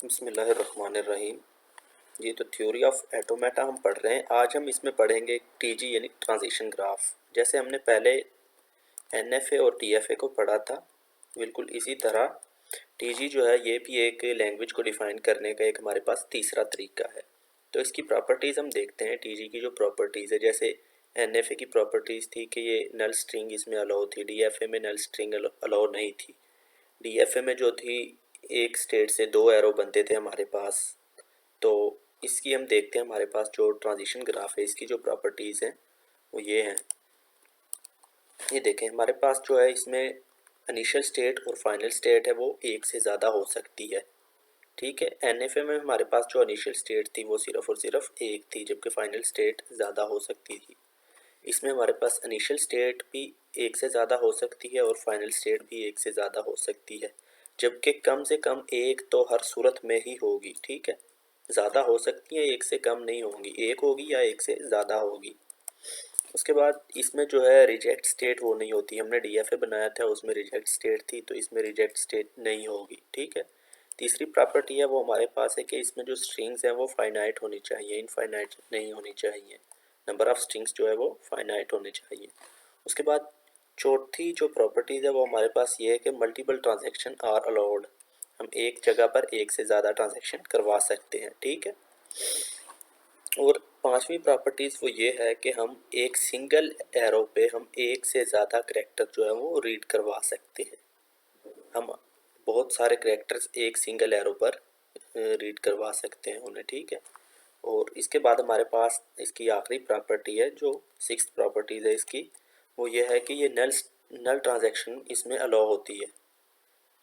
बिस्मिल्लाहिर्रहमानिर्रहीम। ये तो थ्योरी ऑफ एटोमेटा हम पढ़ रहे हैं। आज हम इसमें पढ़ेंगे टीजी यानी ट्रांजिशन ग्राफ। जैसे हमने पहले एनएफए और टीएफए को पढ़ा था, बिल्कुल इसी तरह टीजी जो है ये भी एक लैंग्वेज को डिफाइन करने का एक हमारे पास तीसरा तरीका है। तो इसकी प्रॉपर्टीज़ हम देखते हैं। टीजी की जो प्रॉपर्टीज़ है, जैसे एनएफए की प्रॉपर्टीज़ थी कि ये नल स्ट्रिंग इसमें अलाउ थी, डीएफए में नल स्ट्रिंग अलाउ नहीं थी। डीएफए में जो थी, एक स्टेट से दो एरो बनते थे हमारे पास। तो इसकी हम देखते हैं, हमारे पास जो ट्रांजिशन ग्राफ है इसकी जो प्रॉपर्टीज़ हैं वो ये हैं। ये देखें, हमारे पास जो है इसमें इनिशियल स्टेट और फाइनल स्टेट है वो एक से ज़्यादा हो सकती है। ठीक है, एनएफए में हमारे पास जो इनिशियल स्टेट थी वो सिर्फ और सिर्फ एक थी, जबकि फाइनल स्टेट ज़्यादा हो सकती थी। इसमें हमारे पास इनिशियल स्टेट भी एक से ज़्यादा हो सकती है और फाइनल स्टेट भी एक से ज़्यादा हो सकती है, जबकि कम से कम एक तो हर सूरत में ही होगी। ठीक है, ज़्यादा हो सकती है, एक से कम नहीं होंगी, एक होगी या एक से ज़्यादा होगी। उसके बाद इसमें जो है रिजेक्ट स्टेट वो नहीं होती। हमने डीएफए बनाया था, उसमें रिजेक्ट स्टेट थी, तो इसमें रिजेक्ट स्टेट नहीं होगी। ठीक है, तीसरी प्रॉपर्टी है वो हमारे पास है कि इसमें जो स्ट्रिंग्स हैं वो फाइनाइट होनी चाहिए, इनफाइनाइट नहीं होनी चाहिए। नंबर ऑफ स्ट्रिंग्स जो है वो फाइनाइट होने चाहिए। उसके बाद चौथी जो प्रॉपर्टीज़ है वो हमारे पास ये है कि मल्टीपल ट्रांजैक्शन आर अलाउड। हम एक जगह पर एक से ज़्यादा ट्रांजैक्शन करवा सकते हैं। ठीक है, और पांचवी प्रॉपर्टीज़ वो ये है कि हम एक सिंगल एरो पे हम एक से ज़्यादा करैक्टर जो है वो रीड करवा सकते हैं। हम बहुत सारे करैक्टर्स एक सिंगल एरो पर रीड करवा सकते हैं उन्हें। ठीक है, और इसके बाद हमारे पास इसकी आखिरी प्रॉपर्टी है, जो सिक्स्थ प्रॉपर्टीज़ है इसकी, वो ये है कि ये नल नल ट्रांजैक्शन इसमें अलाउ होती है।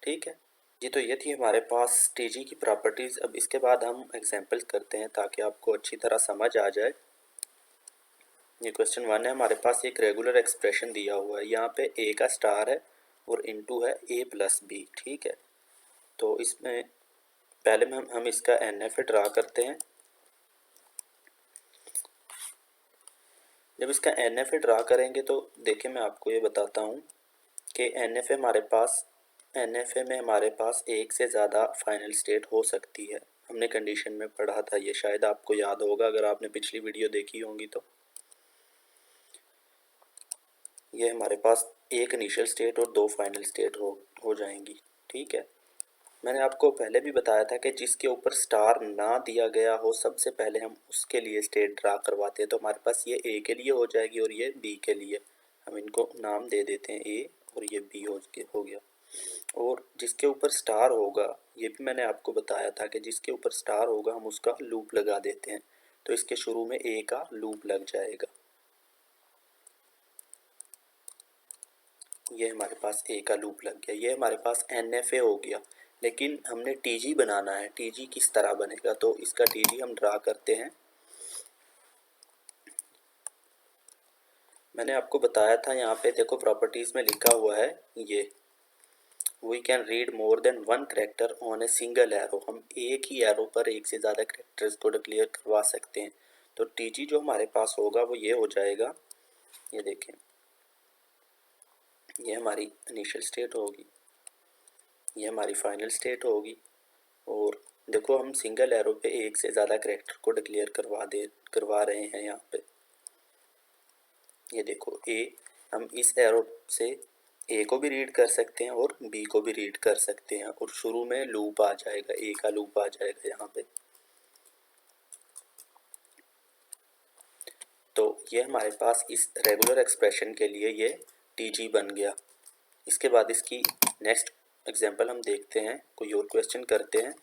ठीक है जी, तो ये थी हमारे पास टीजी की प्रॉपर्टीज़। अब इसके बाद हम एग्जांपल्स करते हैं ताकि आपको अच्छी तरह समझ आ जाए। ये क्वेश्चन वन है, हमारे पास एक रेगुलर एक्सप्रेशन दिया हुआ है, यहाँ पे ए का स्टार है और इनटू है ए प्लस बी। ठीक है, तो इसमें पहले में हम इसका एन एफ ड्रा करते हैं। जब इसका एन एफ ड्रा करेंगे तो देखिए मैं आपको ये बताता हूँ कि एन एफ में हमारे पास एक से ज़्यादा फाइनल स्टेट हो सकती है। हमने कंडीशन में पढ़ा था, ये शायद आपको याद होगा अगर आपने पिछली वीडियो देखी होंगी तो। ये हमारे पास एक इनिशियल स्टेट और दो फाइनल स्टेट हो जाएंगी। ठीक है, मैंने आपको पहले भी बताया था कि जिसके ऊपर स्टार ना दिया गया हो सबसे पहले हम उसके लिए स्टेट ड्रा करवाते हैं। तो हमारे पास ये ए के लिए हो जाएगी और ये बी के लिए। हम इनको नाम दे देते हैं ए और ये बी हो गया। और जिसके ऊपर स्टार होगा, ये भी मैंने आपको बताया था कि जिसके ऊपर स्टार होगा हम उसका लूप लगा देते हैं। तो इसके शुरू में ए का लूप लग जाएगा। ये हमारे पास ए का लूप लग गया, ये हमारे पास एन एफ ए हो गया। लेकिन हमने टी जी बनाना है, टी जी किस तरह बनेगा, तो इसका टी जी हम ड्रा करते हैं। मैंने आपको बताया था, यहाँ पे देखो प्रॉपर्टीज़ में लिखा हुआ है ये, we can read more than one character on a single arrow. हम एक ही एरो पर एक से ज़्यादा करेक्टर्स को डिक्लेयर करवा सकते हैं। तो टी जी जो हमारे पास होगा वो ये हो जाएगा। ये देखें, ये हमारी इनिशियल स्टेट होगी, ये हमारी फाइनल स्टेट होगी। और देखो हम सिंगल एरो पे एक से ज़्यादा करैक्टर को डिक्लेयर करवा रहे हैं यहाँ पे। ये देखो ए, हम इस एरो से ए को भी रीड कर सकते हैं और बी को भी रीड कर सकते हैं, और शुरू में लूप आ जाएगा, ए का लूप आ जाएगा यहाँ पे। तो ये हमारे पास इस रेगुलर एक्सप्रेशन के लिए ये टी जी बन गया। इसके बाद इसकी नेक्स्ट एग्जांपल हम देखते हैं, कोई और क्वेश्चन करते हैं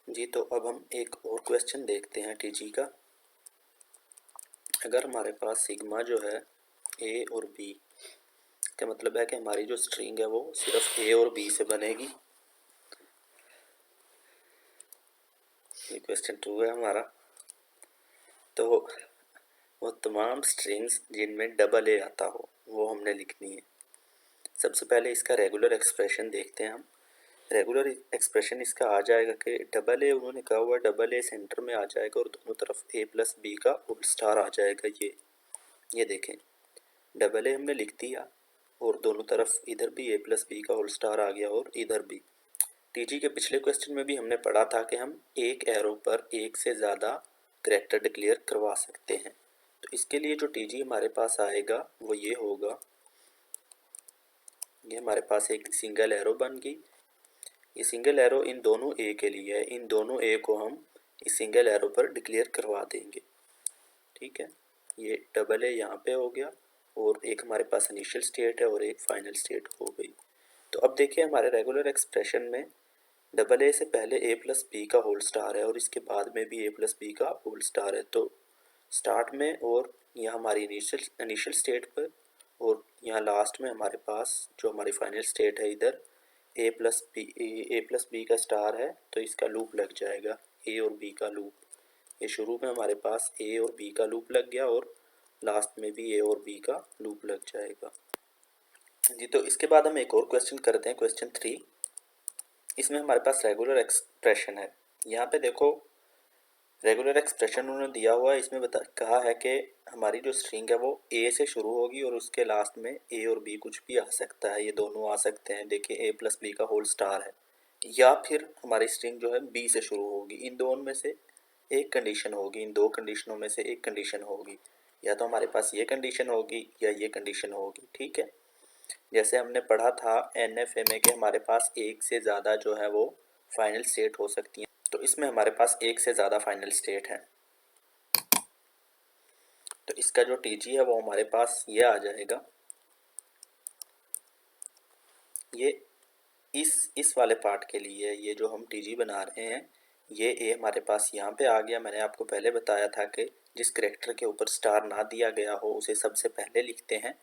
जी। तो अब हम एक और क्वेश्चन देखते हैं टी जी का। अगर हमारे पास सिग्मा जो है ए और बी का मतलब है कि हमारी जो स्ट्रिंग है वो सिर्फ ए और बी से बनेगी। ये क्वेश्चन 2 है हमारा। तो वो तमाम स्ट्रिंग्स जिनमें डबल ए आता हो वो हमने लिखनी है। सबसे पहले इसका रेगुलर एक्सप्रेशन देखते हैं हम। रेगुलर एक्सप्रेशन इसका आ जाएगा कि डबल ए, उन्होंने कहा हुआ डबल ए सेंटर में आ जाएगा और दोनों तरफ ए प्लस बी का होल स्टार आ जाएगा। ये देखें, डबल ए हमने लिख दिया और दोनों तरफ इधर भी ए प्लस बी का होल स्टार आ गया और इधर भी। टीजी के पिछले क्वेश्चन में भी हमने पढ़ा था कि हम एक एरो पर एक से ज़्यादा करैक्टर डिक्लेयर करवा सकते हैं। तो इसके लिए जो टीजी हमारे पास आएगा वो ये होगा, ये हमारे पास एक सिंगल एरो बन गई। ये सिंगल एरो इन दोनों ए के लिए है, इन दोनों ए को हम इस सिंगल एरो पर डिक्लेयर करवा देंगे। ठीक है, ये डबल ए यहाँ पे हो गया और एक हमारे पास इनिशियल स्टेट है और एक फाइनल स्टेट हो गई। तो अब देखिए हमारे रेगुलर एक्सप्रेशन में डबल ए से पहले ए प्लस बी का होल स्टार है और इसके बाद में भी ए प्लस बी का होल स्टार है। तो स्टार्ट में और यहाँ हमारी इनिशियल स्टेट पर और यहाँ लास्ट में हमारे पास जो हमारी फाइनल स्टेट है इधर ए प्लस बी का स्टार है, तो इसका लूप लग जाएगा ए और बी का लूप। ये शुरू में हमारे पास ए और बी का लूप लग गया और लास्ट में भी ए और बी का लूप लग जाएगा जी। तो इसके बाद हम एक और क्वेश्चन करते हैं, क्वेश्चन 3। इसमें हमारे पास रेगुलर एक्सप्रेशन है। यहाँ पे देखो रेगुलर एक्सप्रेशन उन्होंने दिया हुआ है, इसमें कहा है कि हमारी जो स्ट्रिंग है वो ए से शुरू होगी और उसके लास्ट में ए और बी कुछ भी आ सकता है, ये दोनों आ सकते हैं। देखिए ए प्लस बी का होल स्टार है, या फिर हमारी स्ट्रिंग जो है बी से शुरू होगी। इन दोनों में से एक कंडीशन होगी, इन दो कंडीशनों में से एक कंडीशन होगी, या तो हमारे पास ये कंडीशन होगी या ये कंडीशन होगी। ठीक है, जैसे हमने पढ़ा था NFA में कि हमारे पास एक से ज़्यादा जो है वो फाइनल स्टेट हो सकती हैं। तो इसमें हमारे पास एक से ज़्यादा फाइनल स्टेट है, तो इसका जो TG है वो हमारे पास ये आ जाएगा। ये इस वाले पार्ट के लिए ये जो हम TG बना रहे हैं, ये ए हमारे पास यहाँ पे आ गया। मैंने आपको पहले बताया था कि जिस करैक्टर के ऊपर स्टार ना दिया गया हो उसे सबसे पहले लिखते हैं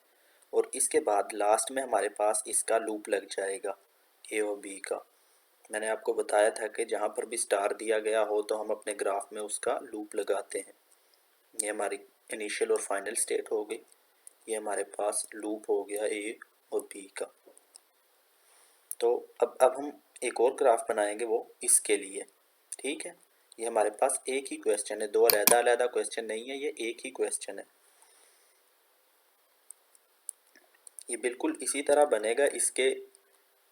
और इसके बाद लास्ट में हमारे पास इसका लूप लग जाएगा ए और बी का। मैंने आपको बताया था कि जहाँ पर भी स्टार दिया गया हो तो हम अपने ग्राफ में उसका लूप लगाते हैं। ये हमारी इनिशियल और फाइनल स्टेट हो गई, ये हमारे पास लूप हो गया ए और बी का। तो अब हम एक और ग्राफ बनाएंगे वो इसके लिए। ठीक है, ये हमारे पास एक ही क्वेश्चन है, दो अलग-अलग क्वेश्चन नहीं है, ये एक ही क्वेश्चन है। ये बिल्कुल इसी तरह बनेगा,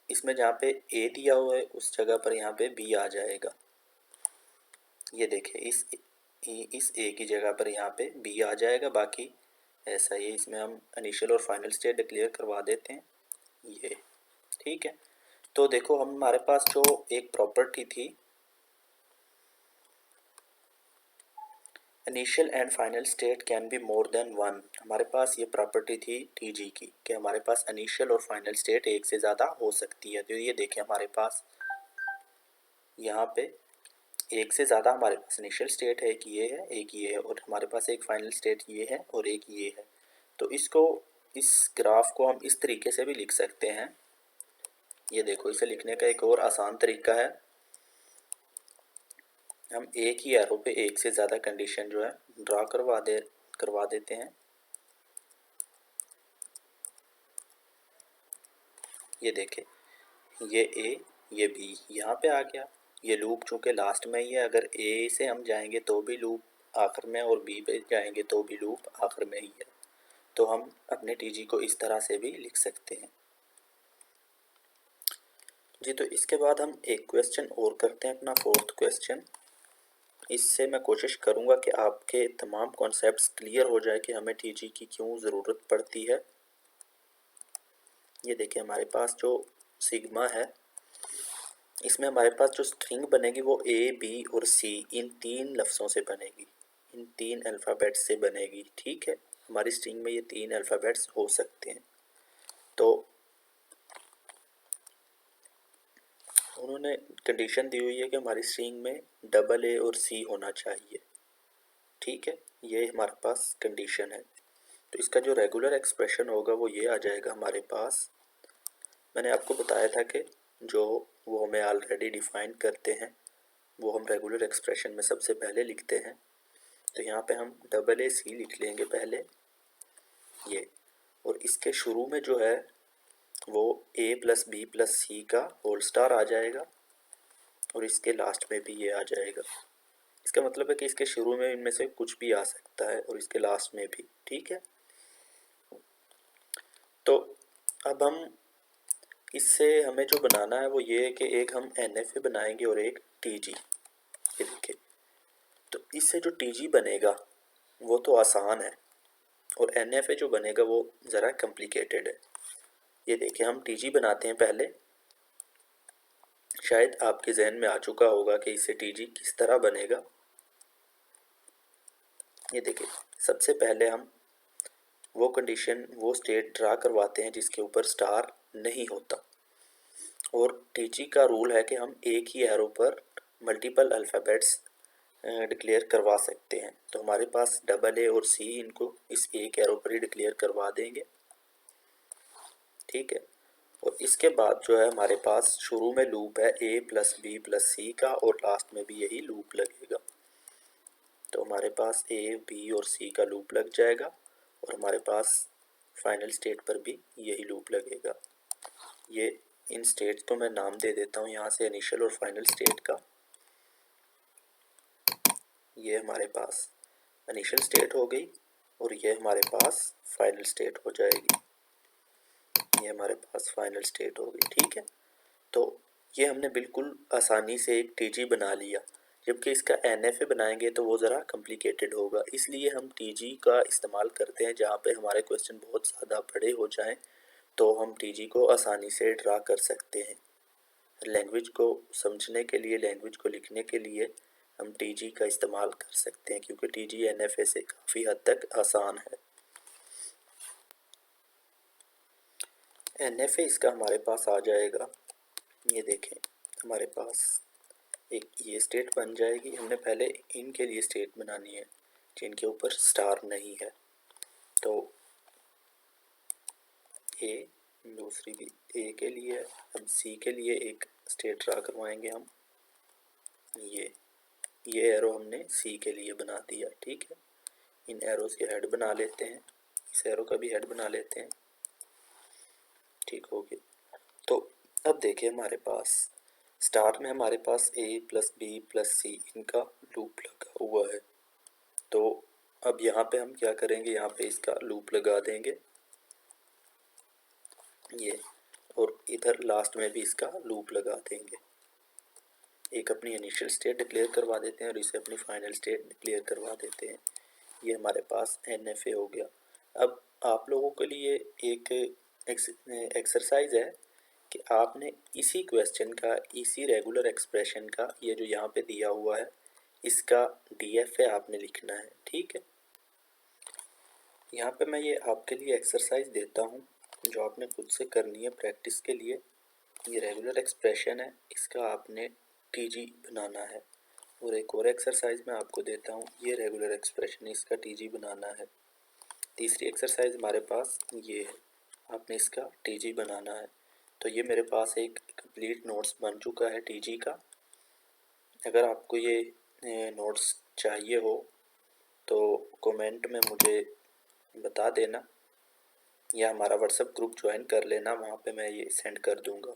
इसमें जहाँ पे ए दिया हुआ है उस जगह पर यहाँ पे बी आ जाएगा। ये देखिए इस ए की जगह पर यहाँ पे बी आ जाएगा, बाकी ऐसा ही। इसमें हम इनिशियल और फाइनल स्टेट डिक्लेयर करवा देते हैं ये। ठीक है, तो देखो हमारे पास जो एक प्रॉपर्टी थी initial and final state can be more than one, हमारे पास ये प्रॉपर्टी थी TG की कि हमारे पास इनिशियल और फाइनल स्टेट एक से ज़्यादा हो सकती है। तो ये देखें हमारे पास यहाँ पे एक से ज़्यादा हमारे पास इनिशियल स्टेट है, एक ये है एक ये है, और हमारे पास एक फाइनल स्टेट ये है और एक ये है। तो इस ग्राफ को हम इस तरीके से भी लिख सकते हैं। ये देखो, इसे लिखने का एक और आसान तरीका है, हम एक ही एरो पे एक से ज़्यादा कंडीशन जो है ड्रा करवा देते हैं। ये देखें, ये ए ये बी यहाँ पे आ गया। ये लूप चूँकि लास्ट में ही है, अगर ए से हम जाएंगे तो भी लूप आखिर में और बी पे जाएंगे तो भी लूप आखिर में ही है। तो हम अपने TG को इस तरह से भी लिख सकते हैं जी। तो इसके बाद हम एक क्वेश्चन और करते हैं, अपना 4th क्वेश्चन। इससे मैं कोशिश करूँगा कि आपके तमाम कॉन्सेप्ट्स क्लियर हो जाए कि हमें TG की क्यों ज़रूरत पड़ती है। ये देखिए हमारे पास जो सिग्मा है, इसमें हमारे पास जो स्ट्रिंग बनेगी वो A, B और C इन 3 लफ्ज़ों से बनेगी, इन 3 अल्फ़ाबेट्स से बनेगी। ठीक है, हमारी स्ट्रिंग में ये 3 अल्फ़ाबेट्स हो सकते हैं। तो उन्होंने कंडीशन दी हुई है कि हमारी स्ट्रिंग में डबल A और C होना चाहिए। ठीक है, ये हमारे पास कंडीशन है। तो इसका जो रेगुलर एक्सप्रेशन होगा वो ये आ जाएगा हमारे पास। मैंने आपको बताया था कि जो वो हमें ऑलरेडी डिफ़ाइन करते हैं वो हम रेगुलर एक्सप्रेशन में सबसे पहले लिखते हैं। तो यहाँ पे हम डबल A C लिख लेंगे पहले ये, और इसके शुरू में जो है वो A plus B plus C का होल स्टार आ जाएगा और इसके लास्ट में भी ये आ जाएगा। इसका मतलब है कि इसके शुरू में इनमें से कुछ भी आ सकता है और इसके लास्ट में भी। ठीक है, तो अब हम इससे हमें जो बनाना है वो ये है कि एक हम NFA बनाएंगे और एक TG। ये देखिए, तो इससे जो TG बनेगा वो तो आसान है और NFA जो बनेगा वो ज़रा कॉम्प्लिकेटेड है। ये देखिए, हम TG बनाते हैं पहले। शायद आपके जहन में आ चुका होगा कि इससे TG किस तरह बनेगा। ये देखिए, सबसे पहले हम वो कंडीशन, वो स्टेट ड्रा करवाते हैं जिसके ऊपर स्टार नहीं होता। और TG का रूल है कि हम एक ही एरो पर मल्टीपल अल्फ़ाबेट्स डिक्लेयर करवा सकते हैं। तो हमारे पास AA और C, इनको इस एक एरो पर ही डिक्लेयर करवा देंगे, ठीक है। और इसके बाद जो है हमारे पास शुरू में लूप है A + B + C का, और लास्ट में भी यही लूप लगेगा। तो हमारे पास A, B और C का लूप लग जाएगा और हमारे पास फाइनल स्टेट पर भी यही लूप लगेगा। ये इन स्टेट्स को मैं नाम दे देता हूँ यहाँ से, इनिशियल और फाइनल स्टेट का। ये हमारे पास इनिशियल स्टेट हो गई और ये हमारे पास फाइनल स्टेट हो जाएगी। ये हमारे पास फाइनल स्टेट हो गई, ठीक है। तो ये हमने बिल्कुल आसानी से एक TG बना लिया, जबकि इसका NFA बनाएंगे तो वो ज़रा कॉम्प्लिकेटेड होगा। इसलिए हम TG का इस्तेमाल करते हैं जहाँ पे हमारे क्वेश्चन बहुत ज़्यादा बड़े हो जाएं, तो हम TG को आसानी से ड्रा कर सकते हैं। लैंग्वेज को समझने के लिए, लैंग्वेज को लिखने के लिए हम TG का इस्तेमाल कर सकते हैं, क्योंकि TG NFA से काफ़ी हद तक आसान है। NFA इसका हमारे पास आ जाएगा। ये देखें, हमारे पास एक ये स्टेट बन जाएगी। हमने पहले इनके लिए स्टेट बनानी है जिनके ऊपर स्टार नहीं है। तो A, दूसरी भी A के लिए है। अब C के लिए एक स्टेट ड्रा करवाएंगे हम। ये एरो हमने C के लिए बना दिया, ठीक है। इन एरोज के हेड बना लेते हैं, इस एरो का भी हेड बना लेते हैं, ठीक हो गया। तो अब देखिए, हमारे पास स्टार में हमारे पास A + B + C इनका लूप लगा हुआ है। तो अब यहाँ पे हम क्या करेंगे, यहाँ पे इसका लूप लगा देंगे ये, और इधर लास्ट में भी इसका लूप लगा देंगे। एक अपनी इनिशियल स्टेट डिक्लेयर करवा देते हैं और इसे अपनी फाइनल स्टेट डिक्लेयर करवा देते हैं। ये हमारे पास NFA हो गया। अब आप लोगों के लिए एक एक्सरसाइज है कि आपने इसी क्वेश्चन का, इसी रेगुलर एक्सप्रेशन का, ये जो यहाँ पे दिया हुआ है, इसका DFA आपने लिखना है, ठीक है। यहाँ पे मैं ये आपके लिए एक्सरसाइज देता हूँ जो आपने खुद से करनी है प्रैक्टिस के लिए। ये रेगुलर एक्सप्रेशन है, इसका आपने TG बनाना है। और एक और एक्सरसाइज मैं आपको देता हूँ, ये रेगुलर एक्सप्रेशन, इसका TG बनाना है। तीसरी एक्सरसाइज हमारे पास ये है, आपने इसका TG बनाना है। तो ये मेरे पास एक कंप्लीट नोट्स बन चुका है TG का। अगर आपको ये नोट्स चाहिए हो तो कमेंट में मुझे बता देना, या हमारा व्हाट्सएप ग्रुप ज्वाइन कर लेना, वहाँ पे मैं ये सेंड कर दूँगा।